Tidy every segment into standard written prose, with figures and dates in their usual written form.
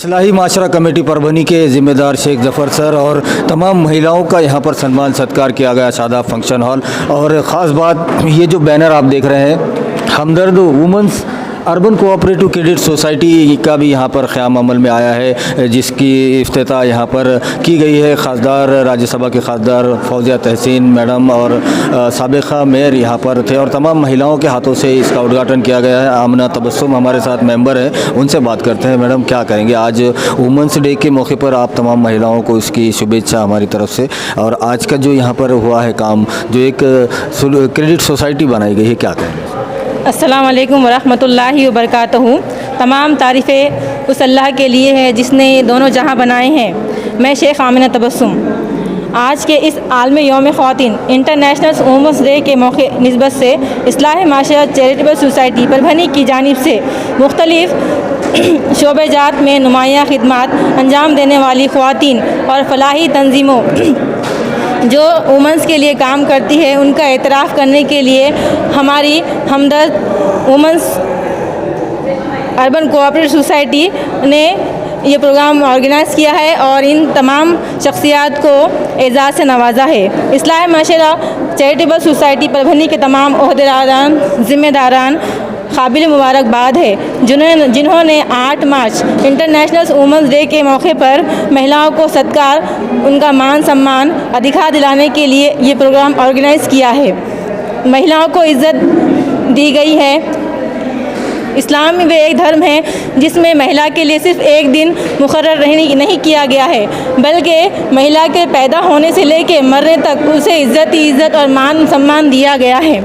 इस्लाही माशरा committee Parbhani के ज़िम्मेदार Sheikh Zafar sir और तमाम महिलाओं का यहाँ पर सम्मान सत्कार किया गया शादाब फंक्शन हॉल। और ख़ास बात ये जो बैनर आप देख रहे हैं, Hamdard women's urban cooperative credit society का भी यहाँ पर क़याम अमल में आया है, जिसकी इफ्तिताह यहाँ पर की गई है। ख़ासदार राज्यसभा के ख़ासदार फौजिया तहसीन मैडम और साबिक़ा मेयर यहाँ पर थे और तमाम महिलाओं के हाथों से इसका उद्घाटन किया गया है। आमना तबस्सुम हमारे साथ मेंबर हैं, उनसे बात करते हैं। मैडम, क्या करेंगे आज वुमेंस डे के मौके पर? आप तमाम महिलाओं को इसकी शुभेच्छा हमारी तरफ से। और आज का जो यहाँ पर हुआ है काम, जो एक क्रेडिट सोसाइटी बनाई गई है, क्या कहेंगे? अस्सलाम वालेकुम वरहमतुल्लाहि वबरकातुहू। तमाम तारीफ़ें उस अल्लाह के लिए है जिसने दोनों जहां बनाए हैं। मैं शेख आमिना तबस्सुम आज के इस आलमी यौम ख़वातीन इंटरनेशनल वुमेंस डे के मौके निस्बत से इस्लाह माशरा चैरिटेबल सोसाइटी परभनी की जानिब से मुख्तलिफ़ शोबेजात में नुमायाँ खिदमात अंजाम देने वाली ख़वातीन और फलाही तंजीमों जो वुमेंस के लिए काम करती है उनका एतराफ़ करने के लिए हमारी हमदर्द वुमेंस अर्बन कोऑपरेटिव सोसाइटी ने ये प्रोग्राम ऑर्गेनाइज़ किया है और इन तमाम शख्सियात को एजाज़ से नवाजा है। इस्लाह माशरा चैरिटेबल सोसाइटी परभनी के तमाम ओहदेदारान ज़िम्मेदारान काबिल मुबारकबाद है जिन्होंने 8 मार्च इंटरनेशनल वुमेंस डे के मौके पर महिलाओं को सत्कार, उनका मान सम्मान अधिकार दिलाने के लिए ये प्रोग्राम ऑर्गेनाइज़ किया है। महिलाओं को इज़्ज़त दी गई है। इस्लाम में वे एक धर्म है जिसमें महिला के लिए सिर्फ़ एक दिन मुकर्रर नहीं किया गया है, बल्कि महिला के पैदा होने से लेकर मरने तक उसे इज़्ज़त और मान सम्मान दिया गया है।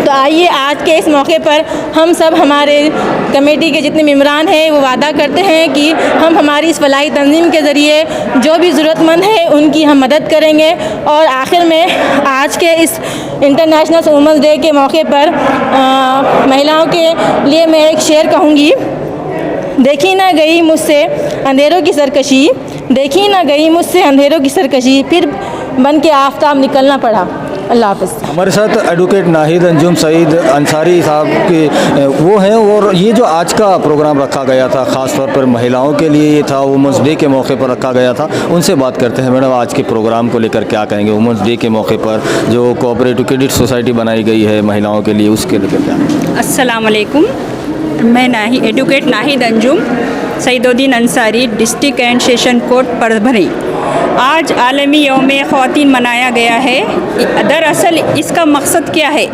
तो आइए आज के इस मौके पर हम सब हमारे कमेटी के जितने मेम्बरान हैं वो वादा करते हैं कि हम हमारी इस फलाही तंजीम के ज़रिए जो भी ज़रूरतमंद है उनकी हम मदद करेंगे। और आखिर में आज के इस इंटरनेशनल वुमेंस डे के मौके पर महिलाओं के लिए मैं एक शेर कहूँगी। देखी ना गई मुझसे अंधेरों की सरकशी, देखी ना गई मुझसे अंधेरों की सरकशी, फिर बन के आफताब निकलना पड़ा। अल्लाह हाफ़िज़। हमारे साथ एडवोकेट नाहिद अंजुम सईद अंसारी साहब के वो हैं। और ये जो आज का प्रोग्राम रखा गया था ख़ास तौर पर महिलाओं के लिए ये था, वुमेंस डे के मौके पर रखा गया था, उनसे बात करते हैं। मैडम, आज के प्रोग्राम को लेकर क्या कहेंगे? वुमेंस डे के मौके पर जो कोऑपरेटिव क्रेडिट सोसाइटी बनाई गई है महिलाओं के लिए, उसके लेकर क्या? अस्सलाम वालेकुम। मैं advocate Nahid Anjum Saiduddin Ansari, district and session court Parbhani. आज आलमी यौम ख़वातीन मनाया गया है। दरअसल इसका मकसद क्या है,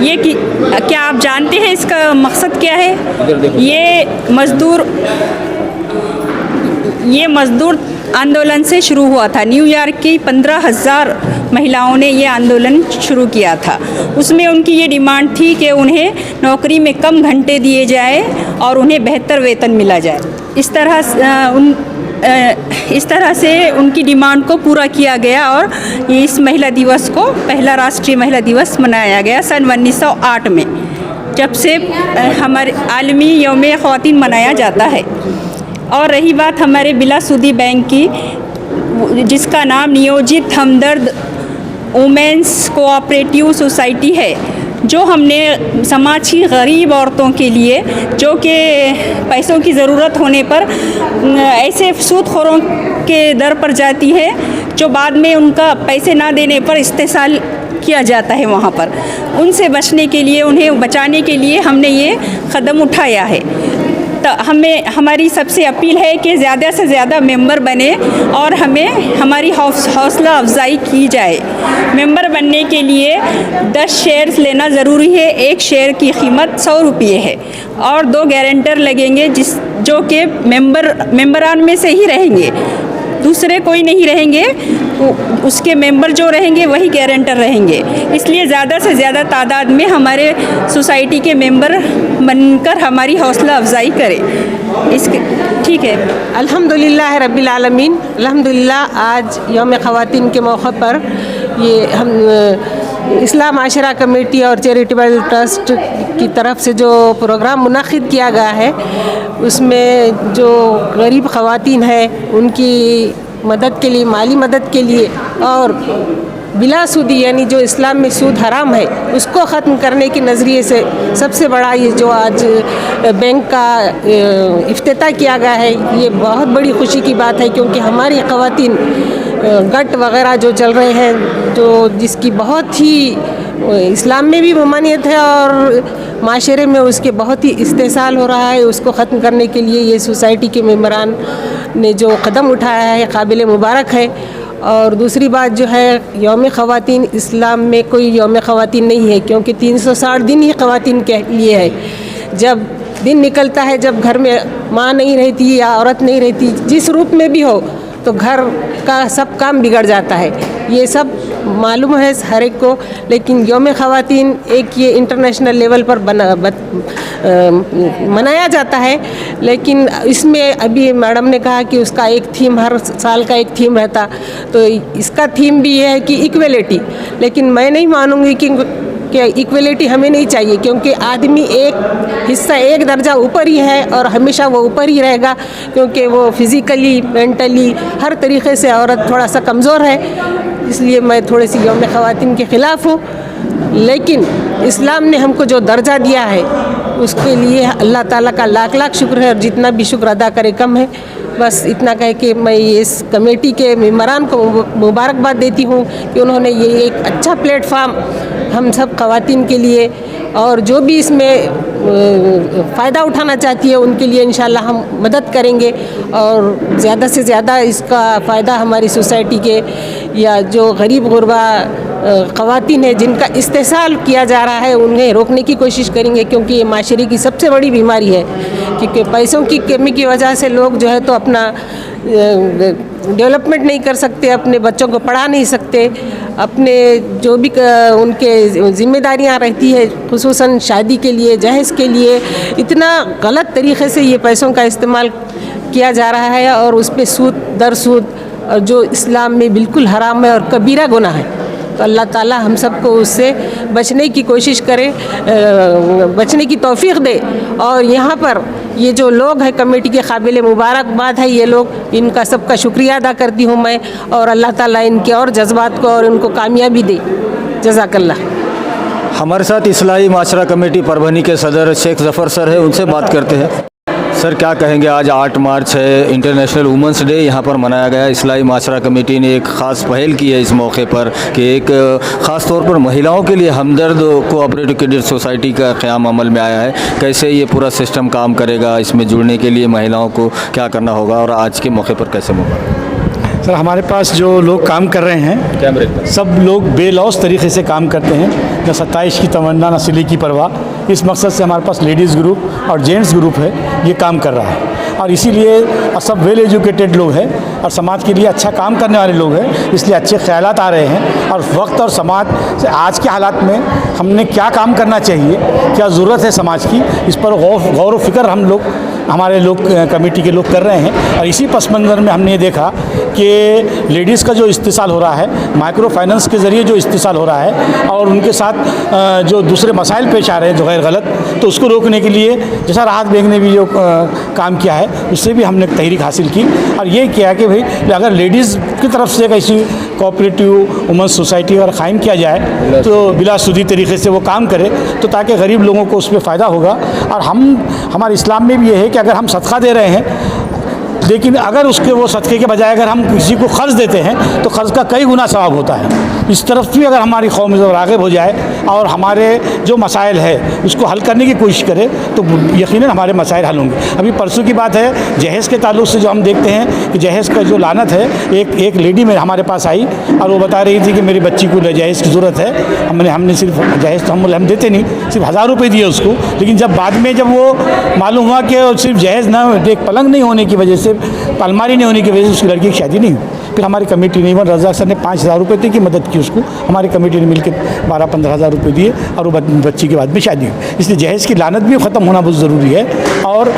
ये कि क्या आप जानते हैं इसका मकसद क्या है? ये मज़दूर आंदोलन से शुरू हुआ था। न्यूयॉर्क की 15,000 महिलाओं ने ये आंदोलन शुरू किया था। उसमें उनकी ये डिमांड थी कि उन्हें नौकरी में कम घंटे दिए जाए और उन्हें बेहतर वेतन मिला जाए। इस तरह से उनकी डिमांड को पूरा किया गया और इस महिला दिवस को पहला राष्ट्रीय महिला दिवस मनाया गया सन 1908 में, जब से हमारे आलमी यौम ख़वातीन मनाया जाता है। और रही बात हमारे बिलासूदी बैंक की, जिसका नाम नियोजित हमदर्द वुमेंस कोऑपरेटिव सोसाइटी है, जो हमने समाज की गरीब औरतों के लिए जो कि पैसों की ज़रूरत होने पर ऐसे सूदखोरों के दर पर जाती है जो बाद में उनका पैसे ना देने पर इस्तेसाल किया जाता है, वहाँ पर उनसे बचने के लिए, उन्हें बचाने के लिए हमने ये कदम उठाया है। तो हमारी सबसे अपील है कि ज़्यादा से ज़्यादा मेंबर बने और हमारी हौसला अफजाई की जाए। मेंबर बनने के लिए 10 शेयर्स लेना ज़रूरी है। एक शेयर की कीमत 100 रुपये है और 2 गारंटर लगेंगे जो कि मेंबरान में से ही रहेंगे, दूसरे कोई नहीं रहेंगे। उसके मेंबर जो रहेंगे वही गारंटर रहेंगे। इसलिए ज़्यादा से ज़्यादा तादाद में हमारे सोसाइटी के मेंबर बनकर हमारी हौसला अफजाई करें। इसके ठीक है। अल्हम्दुलिल्लाह रब्बिल आलमीन। अल्हम्दुलिल्लाह आज यौम ख़वातीन के मौके पर ये हम इस्लाह माशरा कमेटी और चैरिटेबल ट्रस्ट की तरफ से जो प्रोग्राम मुनक़िद किया गया है, उसमें जो गरीब ख़वातीन हैं उनकी मदद के लिए, माली मदद के लिए और बिला सूदी यानी जो इस्लाम में सूद हराम है उसको ख़त्म करने के नज़रिए से सबसे बड़ा ये जो आज बैंक का इफ्तिताह किया गया है, ये बहुत बड़ी खुशी की बात है। क्योंकि हमारी ख़वातीन गट वग़ैरह जो चल रहे हैं, जो जिसकी बहुत ही इस्लाम में भी ममानियत है और माशरे में उसके बहुत ही इस्तेसाल हो रहा है, उसको ख़त्म करने के लिए ये सोसाइटी के मेंबरान ने जो कदम उठाया है काबिल मुबारक है। और दूसरी बात जो है, यौम ख़वातीन इस्लाम में कोई यौम ख़वातीन नहीं है, क्योंकि 360 दिन ही ख़वातीन के लिए है। जब दिन निकलता है, जब घर में माँ नहीं रहती या औरत नहीं रहती, जिस रूप में भी हो, तो घर का सब काम बिगड़ जाता है। ये सब मालूम है हर एक को। लेकिन यौम ख़वातीन एक ये इंटरनेशनल लेवल पर मनाया जाता है। लेकिन इसमें अभी मैडम ने कहा कि उसका एक थीम, हर साल का एक थीम रहता, तो इसका थीम भी ये है कि इक्वलिटी। लेकिन मैं नहीं मानूंगी कि इक्वलिटी हमें नहीं चाहिए, क्योंकि आदमी एक हिस्सा, एक दर्जा ऊपर ही है और हमेशा वो ऊपर ही रहेगा, क्योंकि वो फिज़िकली, मेंटली, हर तरीक़े से औरत थोड़ा सा कमज़ोर है। इसलिए मैं थोड़ी सी यौम ख़वातीन के ख़िलाफ़ हूँ। लेकिन इस्लाम ने हमको जो दर्जा दिया है उसके लिए अल्लाह ताला का लाख लाख शुक्र है, और जितना भी शुक्र अदा करे कम है। बस इतना कह के मैं इस कमेटी के मेंबरान को मुबारकबाद देती हूँ कि उन्होंने ये एक अच्छा प्लेटफार्म हम सब ख़वातीन के लिए, और जो भी इसमें फ़ायदा उठाना चाहती है उनके लिए इंशाल्लाह हम मदद करेंगे। और ज़्यादा से ज़्यादा इसका फ़ायदा हमारी सोसाइटी के या जो गरीब गुरबा ख़वातीन है जिनका इस्तेसाल किया जा रहा है, उन्हें रोकने की कोशिश करेंगे। क्योंकि ये माशरे की सबसे बड़ी बीमारी है, क्योंकि पैसों की कमी की वजह से लोग जो है तो अपना डेवलपमेंट नहीं कर सकते, अपने बच्चों को पढ़ा नहीं सकते, अपने जो भी उनके ज़िम्मेदारियां रहती है, खुसूसन शादी के लिए, जहेज़ के लिए, इतना गलत तरीक़े से ये पैसों का इस्तेमाल किया जा रहा है। और उस पर सूद दर सूद, जो इस्लाम में बिल्कुल हराम है और कबीरा गुनाह है। तो अल्लाह ताला हम सबको उससे बचने की कोशिश करे, बचने की तौफीक दे। और यहाँ पर ये जो लोग हैं कमेटी के काबिल मुबारकबाद है ये लोग, इनका सबका शुक्रिया अदा करती हूँ मैं। और अल्लाह ताला इनके और जज्बात को और इनको कामयाबी दे। जज़ाकल्लाह। हमारे साथ इस्लाही माशरा कमेटी परभनी के सदर शेख ज़फ़र सर है, उनसे बात करते हैं। सर क्या कहेंगे, आज 8 मार्च है, इंटरनेशनल वुमेंस डे यहाँ पर मनाया गया। इस्लाही माशरा कमेटी ने एक ख़ास पहल की है इस मौके पर कि एक ख़ास तौर पर महिलाओं के लिए हमदर्द कोऑपरेटिव क्रेडिट सोसाइटी का क़याम अमल में आया है। कैसे ये पूरा सिस्टम काम करेगा, इसमें जुड़ने के लिए महिलाओं को क्या करना होगा और आज के मौके पर कैसे मौका? सर हमारे पास जो लोग काम कर रहे हैं कैमरे पर सब लोग बेलौस तरीके से काम करते हैं, न 27 की तमन्ना न सिले की परवाह। इस मकसद से हमारे पास लेडीज़ ग्रुप और जेंट्स ग्रुप है, ये काम कर रहा है। और इसीलिए सब वेल एजुकेटेड लोग हैं और समाज के लिए अच्छा काम करने वाले लोग हैं, इसलिए अच्छे ख्यालात आ रहे हैं। और वक्त और समाज से आज के हालात में हमने क्या काम करना चाहिए, क्या ज़रूरत है समाज की, इस पर गौर व फिक्र हम लोग, हमारे लोग कमेटी के लोग कर रहे हैं। और इसी पस मंज़र में हमने ये देखा कि लेडीज़ का जो इस्तेसाल हो रहा है, माइक्रो फाइनेंस के ज़रिए जो इस्तेसाल हो रहा है और उनके साथ जो दूसरे मसाइल पेश आ रहे हैं जो गैर गलत, तो उसको रोकने के लिए जैसा राहत बेग ने भी जो काम किया है उससे भी हमने तहरीक हासिल की। और ये किया कि भाई अगर लेडीज़ की तरफ से एक ऐसी कोऑपरेटिव वुमेंस सोसाइटी अगर कायम किया जाए तो बिलासूदी तरीके से वो काम करे, तो ताकि गरीब लोगों को उस पर फ़ायदा होगा। और हमारे इस्लाम में भी ये है कि अगर हम सदका दे रहे हैं, लेकिन अगर उसके वो सदक़े के बजाय अगर हम किसी को क़र्ज़ देते हैं तो क़र्ज़ का कई गुना सवाब होता है। इस तरफ भी अगर हमारी कौम राग़िब हो जाए और हमारे जो मसाइल है उसको हल करने की कोशिश करे तो यकीनन हमारे मसाइल हल होंगे। अभी परसों की बात है, जहेज़ के ताल्लुक़ से जो हम देखते हैं कि जहेज़ का जो लानत है, एक लेडी में हमारे पास आई और वो बता रही थी कि मेरी बच्ची को जहेज़ की ज़रूरत है। हमने सिर्फ जहेज़ तो हम देते नहीं, सिर्फ 1000 रुपये दिए उसको। लेकिन जब बाद में जब वो मालूम हुआ कि सिर्फ जहेज़ ना, एक पलंग नहीं होने की वजह से, अलमारी नहीं होने की वजह से उसकी लड़की की शादी नहीं हुई। फिर हमारी कमेटी ने, इवन रज़ाक सर ने 5000 रुपये की मदद की उसको, हमारी कमेटी ने मिलकर 12-15 हज़ार रुपये दिए और वो बच्ची के बाद में शादी हुई। इसलिए जहेज़ की लानत भी ख़त्म होना बहुत ज़रूरी है। और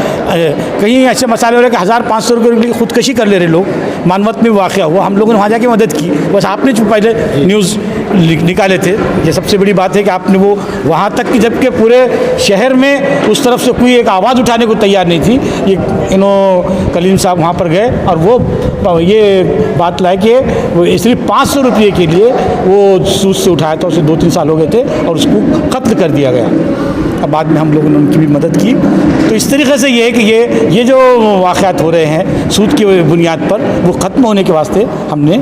कहीं ऐसे मसाले हो रहे कि 1500 रुपये के लिए खुदकशी कर ले रहे लोग, मानवत में वाक़या हुआ, हम लोगों ने वहाँ जाके मदद की। बस आपने जो पहले न्यूज़ निकाले थे। ये सबसे बड़ी बात है कि आपने वो वहाँ तक कि जबकि पूरे शहर में उस तरफ से कोई एक आवाज़ उठाने को तैयार नहीं थी, ये कलीम साहब वहाँ पर गए और वो ये बात लाए कि वो सिर्फ 500 रुपये के लिए वो सूद से उठाया था, उसे 2-3 साल हो गए थे और उसको कत्ल कर दिया गया। अब बाद में हम लोगों ने उनकी भी मदद की। तो इस तरीके से ये है कि ये जो वाक़यात हो रहे हैं सूद की बुनियाद पर, वो ख़त्म होने के वास्ते हमने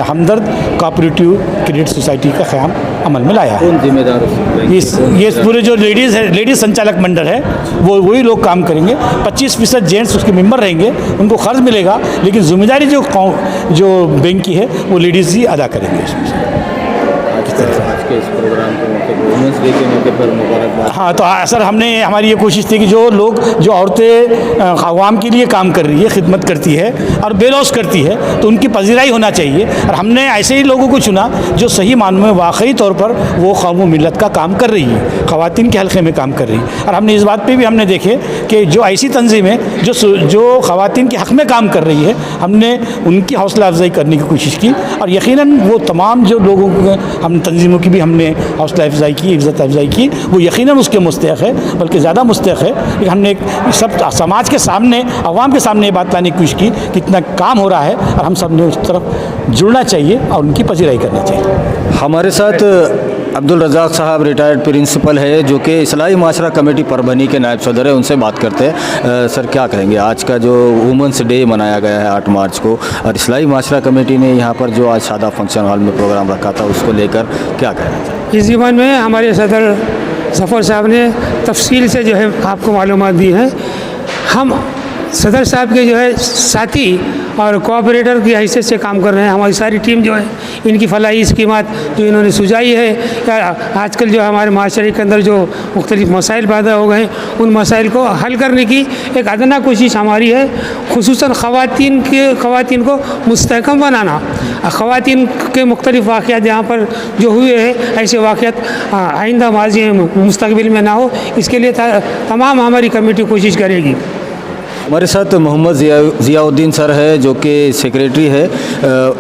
हमदर्द कोऑपरेटिव क्रेडिट सोसाइटी का क़याम अमल में लाया है। कौन जिम्मेदार ये पूरे जो लेडीज़ संचालक मंडल है वो वही लोग काम करेंगे। 25% जेंट्स उसके मेंबर रहेंगे, उनको ख़र्च मिलेगा, लेकिन जिम्मेदारी जो बैंक की है वो लेडीज़ ही अदा करेंगे। आज के इस प्रोग्राम को वुमेंस डे के मौके पर मुबारकबाद। हाँ, तो सर हमारी ये कोशिश थी कि जो औरतें अवाम के लिए काम कर रही है, खिदमत करती है और बेलौस करती है, तो उनकी पजीराई होना चाहिए। और हमने ऐसे ही लोगों को चुना जो सही मानों में वाकई तौर पर वो कौम मिलत का काम कर रही है, ख़वातीन के हल्के में काम कर रही है। और हमने इस बात पर भी हमने देखे कि जो ऐसी तंजीमें जो ख़वातीन के हक़ में काम कर रही है, हमने उनकी हौसला अफजाई करने की कोशिश की। और यकीनन वो तमाम जो लोगों को हम तंजीमों की भी हमने हौसला अफजाई की, इज़्ज़त अफजाई की, वो यकीनन उसके मुस्तहक़ है, बल्कि ज़्यादा मुस्तहक़ है। लेकिन हमने सब समाज के सामने, अवाम के सामने ये बात लाने की कोशिश की कि इतना काम हो रहा है और हम सब ने उस तरफ जुड़ना चाहिए और उनकी पजीराई करना चाहिए। हमारे साथ अब्दुल रज़ाक साहब रिटायर्ड प्रिंसिपल है, जो कि इस्लाही माशरा कमेटी परभनी के नायब सदर है, उनसे बात करते हैं। सर, क्या कहेंगे आज का जो वुमेंस डे मनाया गया है 8 मार्च को, और इस्लाही माशरा कमेटी ने यहाँ पर जो आज सादा फंक्शन हॉल में प्रोग्राम रखा था, उसको लेकर क्या कहना चाहिए? इस जीवन में हमारे सदर ज़फ़र साहब ने तफसील से जो है आपको मालूमात दी हैं। हम सदर साहब के जो है साथी और कोऑपरेटर की हैसियत से काम कर रहे हैं। हमारी सारी टीम जो है इनकी फलाही स्कीमात जो इन्होंने सुझाई है, या आजकल जो हमारे माशरे के अंदर जो मुख्तलिफ मसाइल पैदा हो गए, उन मसाइल को हल करने की एक अदना कोशिश हमारी है। खुसूसन ख़वातीन को मुस्तहकम बनाना, ख़वातीन के मुख्तलिफ वाक़यात यहाँ पर जो हुए हैं, ऐसे वाक़यात आइंदा माजी मुस्तक़बिल में ना हो, इसके लिए तमाम हमारी कमेटी कोशिश करेगी। हमारे साथ मोहम्मद ज़ियाउद्दीन सर है, जो कि सेक्रेटरी है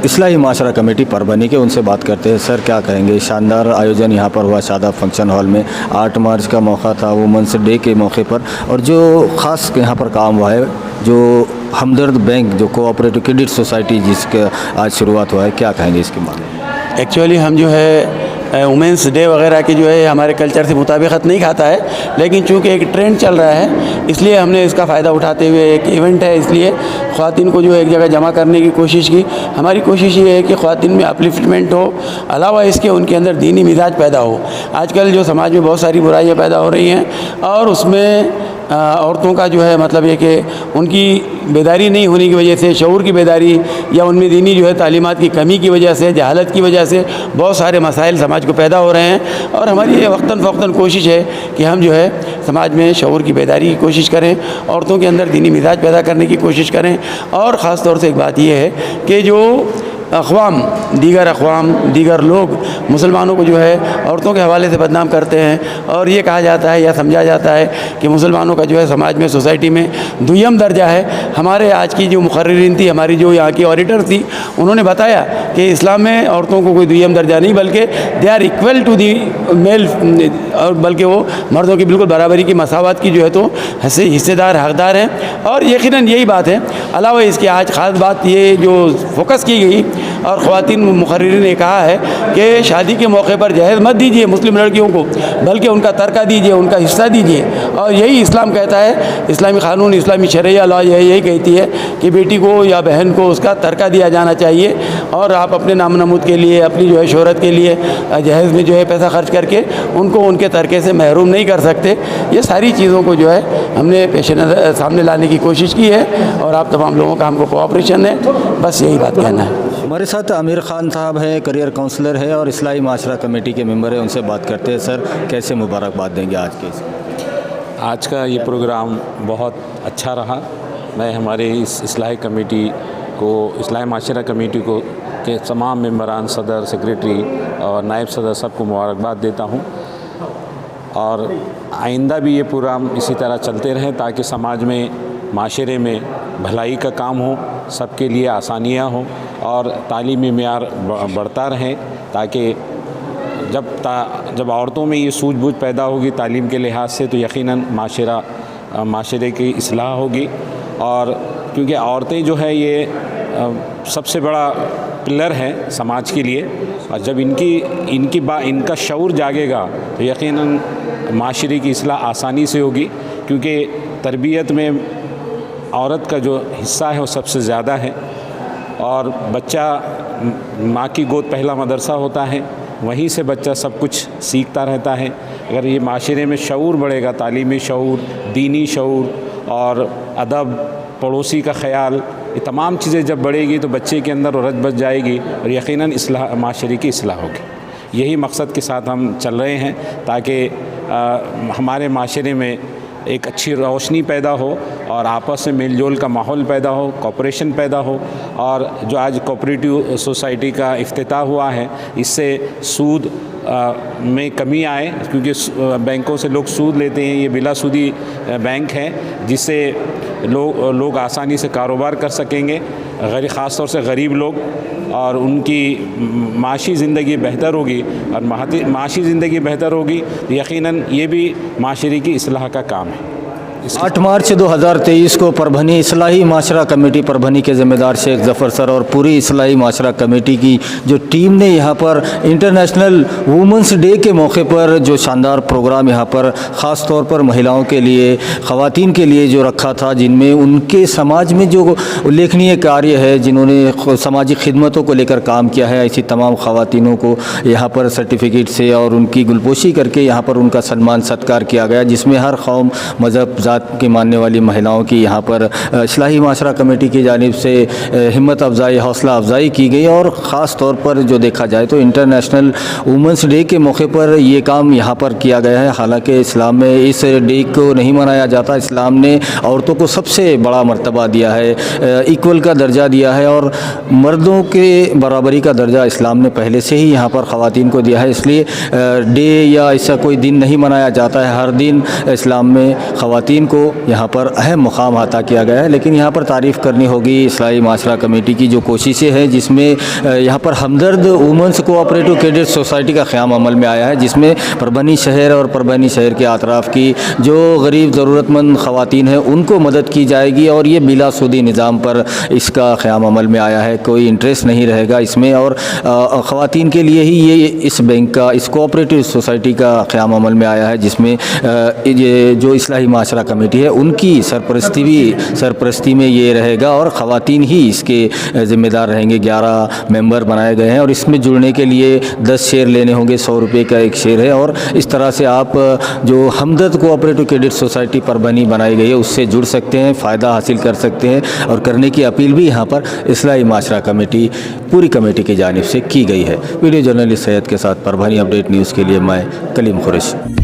इस्लाही माशरा कमेटी परभनी के, उनसे बात करते हैं। सर, क्या कहेंगे? शानदार आयोजन यहाँ पर हुआ सादा फंक्शन हॉल में, 8 मार्च का मौका था वुमेंस डे के मौके पर, और जो ख़ास यहाँ पर काम हुआ है, जो हमदर्द बैंक जो कोऑपरेटिव क्रेडिट सोसाइटी जिसका आज शुरुआत हुआ है, क्या कहेंगे इसके बारे में? एक्चुअली हम जो है वुमेंस डे वगैरह की जो है हमारे कल्चर से मुताबिकत नहीं खाता है, लेकिन चूँकि एक ट्रेंड चल रहा है, इसलिए हमने इसका फ़ायदा उठाते हुए, एक इवेंट है इसलिए ख़वातीन को जो है एक जगह जमा करने की कोशिश की। हमारी कोशिश ये है कि ख़वातीन में अपलिफ्टमेंट हो, अलावा इसके उनके अंदर दीनी मिजाज पैदा हो। आजकल जो समाज में बहुत सारी बुराइयाँ पैदा हो रही हैं, और उसमें औरतों का जो है मतलब ये कि उनकी बेदारी नहीं होने की वजह से, शऊर की बेदारी या उनमें दीनी जो है तालीमात की कमी की वजह से, जहालत की वजह से बहुत सारे मसाइल समाज को पैदा हो रहे हैं। और हमारी ये वक्तन फ़वक्तन कोशिश है कि हम जो है समाज में शऊर की बेदारी की कोशिश करें, औरतों के अंदर दीनी मिजाज पैदा करने की कोशिश करें। और ख़ास तौर से एक बात यह है कि जो दीगर लोग मुसलमानों को जो है औरतों के हवाले से बदनाम करते हैं, और ये कहा जाता है या समझा जाता है कि मुसलमानों का जो है समाज में, सोसाइटी में दुय्यम दर्जा है। हमारे आज की जो मुकर्रिरीन थी, हमारी जो यहाँ की ऑडिटर थी, उन्होंने बताया कि इस्लाम में औरतों को कोई दुय्यम दर्जा नहीं, बल्कि they are equal to the male, और बल्कि वो मर्दों की बिल्कुल बराबरी की, मसावत की जो है तो हिस्सेदार, हकदार हैं। और यकीनन यही बात है। अलावा इसके आज ख़ास बात ये जो फोकस की गई, और ख़वातीन मुकर्रिरीन ने कहा है कि शादी के मौके पर जहेज़ मत दीजिए मुस्लिम लड़कियों को, बल्कि उनका तरका दीजिए, उनका हिस्सा दीजिए। और यही इस्लाम कहता है, इस्लामी क़ानून, इस्लामी शरिया लॉ यही कहती है कि बेटी को या बहन को उसका तरका दिया जाना चाहिए, और आप अपने नाम नमूद के लिए, अपनी जो है शोहरत के लिए जहेज़ में जो है पैसा खर्च करके उनको उनके तरके से महरूम नहीं कर सकते। ये सारी चीज़ों को जो है हमने पेश नज़र सामने लाने की कोशिश की है, और आप तमाम लोगों का हमको कोऑपरेशन है। बस यही बात कहना है। हमारे साथ आमिर खान साहब हैं, करियर काउंसलर है और इस्लाही माशरा कमेटी के मेंबर है, उनसे बात करते हैं। सर, कैसे मुबारकबाद देंगे आज के आज का ये प्रोग्राम बहुत अच्छा रहा। मैं हमारे इस इस्लाही कमेटी को, इस्लाही माशरा कमेटी को के तमाम मेंबरान, सदर, सेक्रेटरी और नायब सदर सबको मुबारकबाद देता हूँ, और आइंदा भी ये प्रोग्राम इसी तरह चलते रहें ताकि समाज में, माशरे में भलाई का काम हो, सबके लिए आसानियाँ हों और तालीमी मेयार बढ़ता रहें, ताकि जब औरतों में ये सूझबूझ पैदा होगी तालीम के लिहाज से, तो यकीनन माशरे की इस्लाह होगी। और क्योंकि औरतें जो है ये सबसे बड़ा पिलर है समाज के लिए, और जब इनका शऊर जागेगा तो यकीनन माशरे की इस्लाह आसानी से होगी, क्योंकि तरबियत में औरत का जो हिस्सा है वो सबसे ज़्यादा है। और बच्चा, माँ की गोद पहला मदरसा होता है, वहीं से बच्चा सब कुछ सीखता रहता है। अगर ये माशरे में शऊर बढ़ेगा, तालीमी शऊर, दीनी शऊर और अदब, पड़ोसी का ख़याल, ये तमाम चीज़ें जब बढ़ेगी तो बच्चे के अंदर रज बच जाएगी और यकीनन इस्लाह, माशरे की इस्लाह होगी। यही मकसद के साथ हम चल रहे हैं, ताकि हमारे माशरे में एक अच्छी रोशनी पैदा हो और आपस में मेल जोल का माहौल पैदा हो, कोऑपरेशन पैदा हो। और जो आज कोऑपरेटिव सोसाइटी का इफ्तिताह हुआ है, इससे सूद में कमी आए, क्योंकि बैंकों से लोग सूद लेते हैं। ये बिला सूदी बैंक है, जिससे लोग आसानी से कारोबार कर सकेंगे, ख़ास तौर से गरीब लोग, और उनकी माशी ज़िंदगी बेहतर होगी। और माशी ज़िंदगी बेहतर होगी तो यकीनन ये भी माशरे की इस्लाह का काम है। 8 मार्च 2023 को परभनी इस्लाही माशरा कमेटी परभनी के ज़िम्मेदार शेख ज़फ़र सर और पूरी इस्लाही माशरा कमेटी की जो टीम ने यहाँ पर इंटरनेशनल वुमेंस डे के मौके पर जो शानदार प्रोग्राम यहाँ पर ख़ास तौर पर महिलाओं के लिए, ख़वातीन के लिए जो रखा था, जिनमें उनके समाज में जो उल्लेखनीय कार्य है, जिन्होंने समाजी खिदमतों को लेकर काम किया है, ऐसी तमाम ख़वातीनों को यहाँ पर सर्टिफिकेट से और उनकी गुलपोशी करके यहाँ पर उनका सम्मान सत्कार किया गया, जिसमें हर कौम, मज़हब, ज़ात के मानने वाली महिलाओं की यहाँ पर इस्लाही माशरा कमेटी की जानिब से हिम्मत अफजाई, हौसला अफजाई की गई। और ख़ास तौर पर जो देखा जाए तो इंटरनेशनल वुमेंस डे के मौके पर ये काम यहाँ पर किया गया है। हालांकि इस्लाम में इस डे को नहीं मनाया जाता। इस्लाम ने औरतों को सबसे बड़ा मर्तबा दिया है, इक्वल का दर्जा दिया है, और मर्दों के बराबरी का दर्जा इस्लाम ने पहले से ही यहाँ पर ख़वातीन को दिया है। इसलिए डे या ऐसा कोई दिन नहीं मनाया जाता है। हर दिन इस्लाम में ख़वातीन को यहाँ पर अहम मुकाम अता किया गया है। लेकिन यहाँ पर तारीफ़ करनी होगी इस्लाही माशरा कमेटी की जो कोशिशें हैं, जिसमें यहाँ पर हमदर्द वुमेंस कोऑपरेटिव क्रेडिट सोसाइटी का क़याम अमल में आया है, जिसमें परभनी शहर और परभनी शहर के अतराफ़ की जो गरीब ज़रूरतमंद ख़वातीन हैं उनको मदद की जाएगी। और ये बिला सूदी निज़ाम पर इसका क़याम अमल में आया है, कोई इंटरेस्ट नहीं रहेगा इसमें। और ख़वातीन के लिए ही ये इस बैंक का, इस कोऑपरेटिव सोसाइटी का क़याम अमल में आया है, जिसमें ये जो इस्लाही माशरा कमेटी है उनकी सरपरस्ती में ये रहेगा और ख़वातीन ही इसके ज़िम्मेदार रहेंगे। 11 मेंबर बनाए गए हैं और इसमें जुड़ने के लिए 10 शेयर लेने होंगे, 100 रुपये का एक शेयर है। और इस तरह से आप जो हमदर्द कोऑपरेटिव क्रेडिट सोसाइटी परभनी बनाई गई है उससे जुड़ सकते हैं, फ़ायदा हासिल कर सकते हैं। और करने की अपील भी यहाँ पर इस्लाही माशरा कमेटी, पूरी कमेटी की जानिब से की गई है। वीडियो जर्नलिस्ट सैयद के साथ परभनी अपडेट न्यूज़ के लिए मैं कलीम कुरैशी।